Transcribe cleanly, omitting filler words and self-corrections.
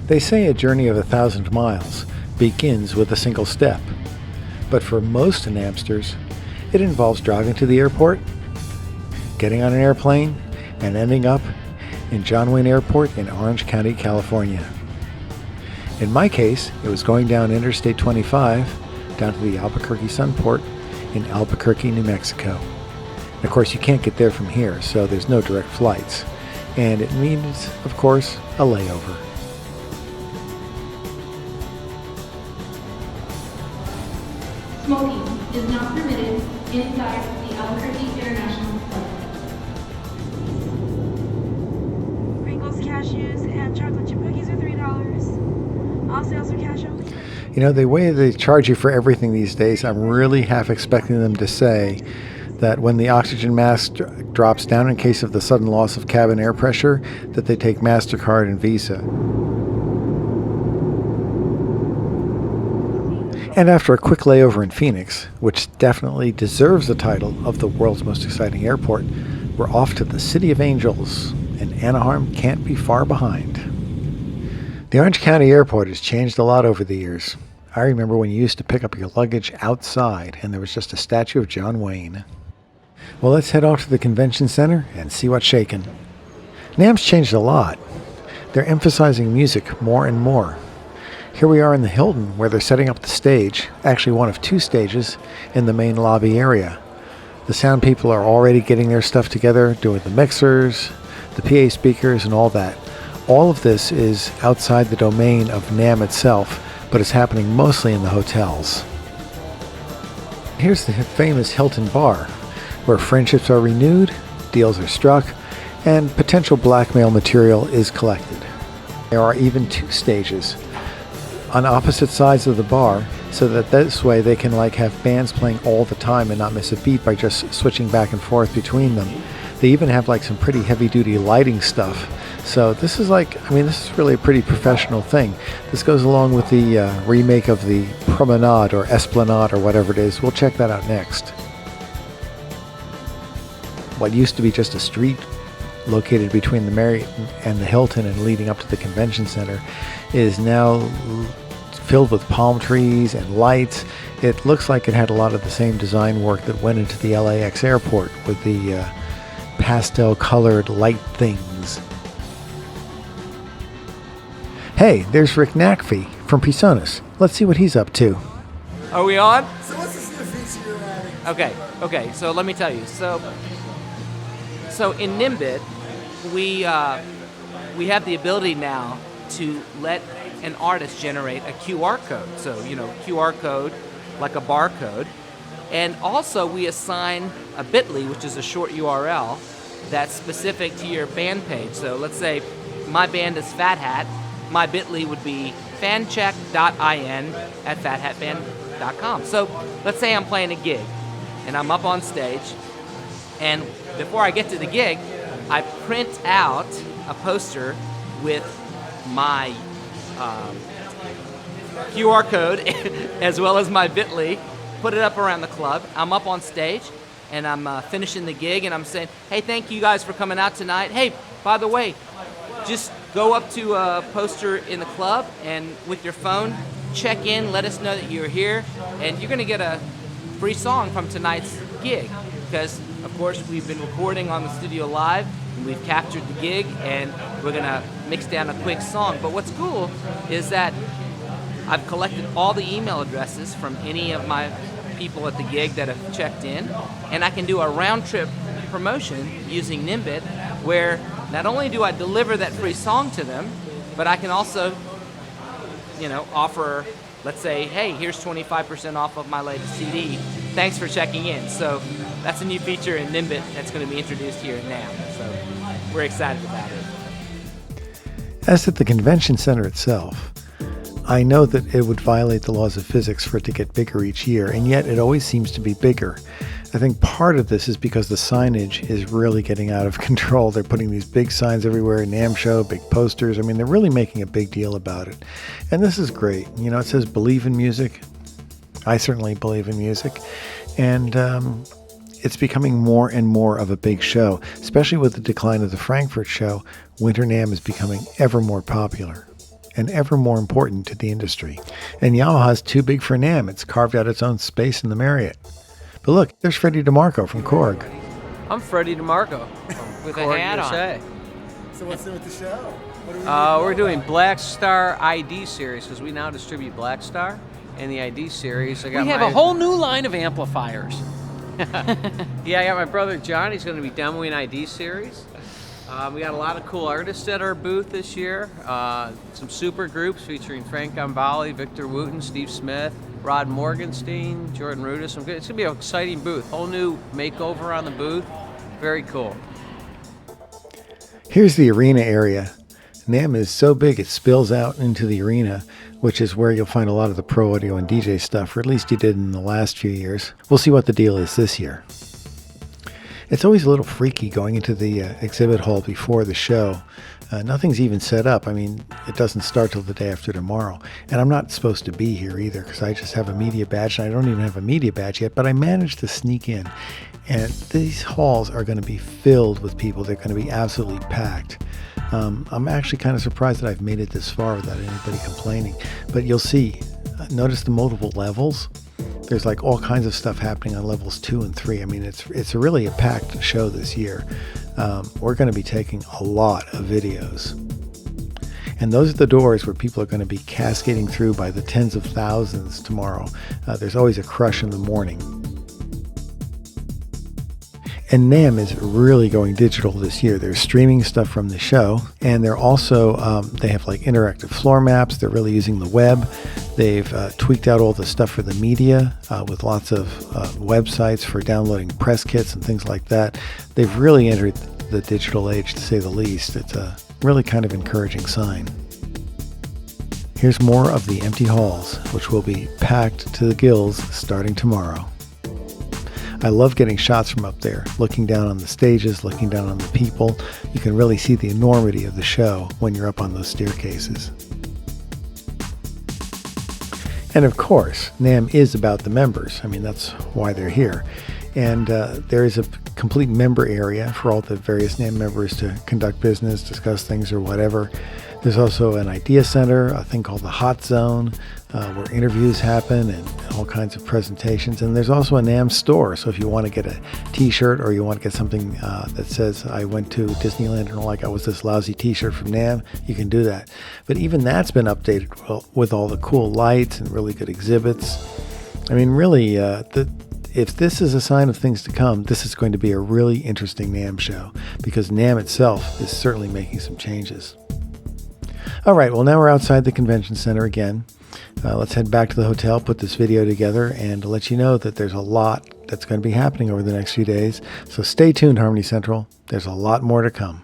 They say a journey of 1,000 miles begins with a single step, but for most NAMMsters, it involves driving to the airport, getting on an airplane, and ending up in John Wayne Airport in Orange County, California. In my case, it was going down Interstate 25 down to the Albuquerque Sunport in Albuquerque, New Mexico. And of course, you can't get there from here, so there's no direct flights. And it means, of course, a layover. Smoking is not permitted inside the Albuquerque International Airport. Pringles, cashews, and chocolate chip cookies are $3. All sales are cash only. You know, the way they charge you for everything these days, I'm really half expecting them to say that when the oxygen mask drops down in case of the sudden loss of cabin air pressure, that they take MasterCard and Visa. And after a quick layover in Phoenix, which definitely deserves the title of the world's most exciting airport, we're off to the City of Angels, and Anaheim can't be far behind. The Orange County Airport has changed a lot over the years. I remember when you used to pick up your luggage outside and there was just a statue of John Wayne. Well, let's head off to the convention center and see what's shaking. NAMM's changed a lot. They're emphasizing music more and more. Here we are in the Hilton, where they're setting up the stage, actually one of two stages, in the main lobby area. The sound people are already getting their stuff together, doing the mixers, the PA speakers, and all that. All of this is outside the domain of NAMM itself, but it's happening mostly in the hotels. Here's the famous Hilton Bar, where friendships are renewed, deals are struck, and potential blackmail material is collected. There are even two stages on opposite sides of the bar, so that this way they can have bands playing all the time and not miss a beat by just switching back and forth between them. They even have some pretty heavy-duty lighting stuff. So this is this is really a pretty professional thing. This goes along with the remake of the Promenade or Esplanade or whatever it is. We'll check that out next. What used to be just a street located between the Marriott and the Hilton and leading up to the convention center is now filled with palm trees and lights. It looks like it had a lot of the same design work that went into the LAX airport with the pastel colored light things. Hey, there's Rick Nakfi from PreSonus. Let's see what he's up to. Are we on? So what's this new feature you're adding? Okay, so let me tell you. So in Nimbit, we have the ability now to let an artist generate a QR code. So, QR code like a barcode. And also we assign a bit.ly, which is a short URL that's specific to your band page. So let's say my band is Fat Hat. My bit.ly would be fancheck.in@fathatband.com. So let's say I'm playing a gig and I'm up on stage, and before I get to the gig, I print out a poster with my QR code as well as my bit.ly, put it up around the club. I'm up on stage and I'm finishing the gig and I'm saying, hey, thank you guys for coming out tonight. Hey, by the way, just go up to a poster in the club and with your phone, check in, let us know that you're here, and you're going to get a free song from tonight's gig. Because, of course, we've been recording on the studio live, and we've captured the gig, and we're going to mix down a quick song. But what's cool is that I've collected all the email addresses from any of my people at the gig that have checked in, and I can do a round-trip promotion using Nimbit, where not only do I deliver that free song to them, but I can also, offer, let's say, hey, here's 25% off of my latest CD. Thanks for checking in. So that's a new feature in Nimbit that's going to be introduced here at NAMM. So we're excited about it. As at the convention center itself, I know that it would violate the laws of physics for it to get bigger each year, and yet it always seems to be bigger. I think part of this is because the signage is really getting out of control. They're putting these big signs everywhere, NAMM show, big posters. They're really making a big deal about it. And this is great. It says believe in music. I certainly believe in music. And it's becoming more and more of a big show. Especially with the decline of the Frankfurt show, Winter NAMM is becoming ever more popular. and ever more important to the industry. And Yamaha's too big for NAMM. It's carved out its own space in the Marriott. But look, there's Freddie DeMarco from Korg. I'm Freddie DeMarco with a hat on. So what's new with the show? What are we We're doing Black Star ID series because we now distribute Black Star and the ID series. We have a whole new line of amplifiers. Yeah, I got my brother John. He's going to be demoing ID series. We got a lot of cool artists at our booth this year. Some super groups featuring Frank Gambale, Victor Wooten, Steve Smith, Rod Morgenstein, Jordan Rudess. It's going to be an exciting booth. Whole new makeover on the booth. Very cool. Here's the arena area. NAMM is so big it spills out into the arena, which is where you'll find a lot of the pro audio and DJ stuff, or at least you did in the last few years. We'll see what the deal is this year. It's always a little freaky going into the exhibit hall before the show. Nothing's even set up. I mean, it doesn't start till the day after tomorrow. And I'm not supposed to be here either because I just have a media badge, and I don't even have a media badge yet, but I managed to sneak in. And these halls are going to be filled with people. They're going to be absolutely packed. I'm actually kind of surprised that I've made it this far without anybody complaining. But you'll see, notice the multiple levels. There's like all kinds of stuff happening on levels 2 and 3. I mean, it's really a packed show this year. We're going to be taking a lot of videos. And those are the doors where people are going to be cascading through by the tens of thousands tomorrow. There's always a crush in the morning. And NAMM is really going digital this year. They're streaming stuff from the show, and they're also, they have like interactive floor maps. They're really using the web. They've tweaked out all the stuff for the media with lots of websites for downloading press kits and things like that. They've really entered the digital age, to say the least. It's a really kind of encouraging sign. Here's more of the empty halls, which will be packed to the gills starting tomorrow. I love getting shots from up there, looking down on the stages, looking down on the people. You can really see the enormity of the show when you're up on those staircases. And of course, NAMM is about the members. I mean, that's why they're here. And there is a complete member area for all the various NAMM members to conduct business, discuss things or whatever. There's also an idea center, a thing called the Hot Zone, where interviews happen and all kinds of presentations. And there's also a NAMM store. So if you want to get a t-shirt or you want to get something that says, I went to Disneyland and like I was this lousy t-shirt from NAMM, you can do that. But even that's been updated with all the cool lights and really good exhibits. I mean, really, if this is a sign of things to come, this is going to be a really interesting NAMM show because NAMM itself is certainly making some changes. All right, well, now we're outside the convention center again. Let's head back to the hotel, put this video together, and let you know that there's a lot that's going to be happening over the next few days. So stay tuned, Harmony Central. There's a lot more to come.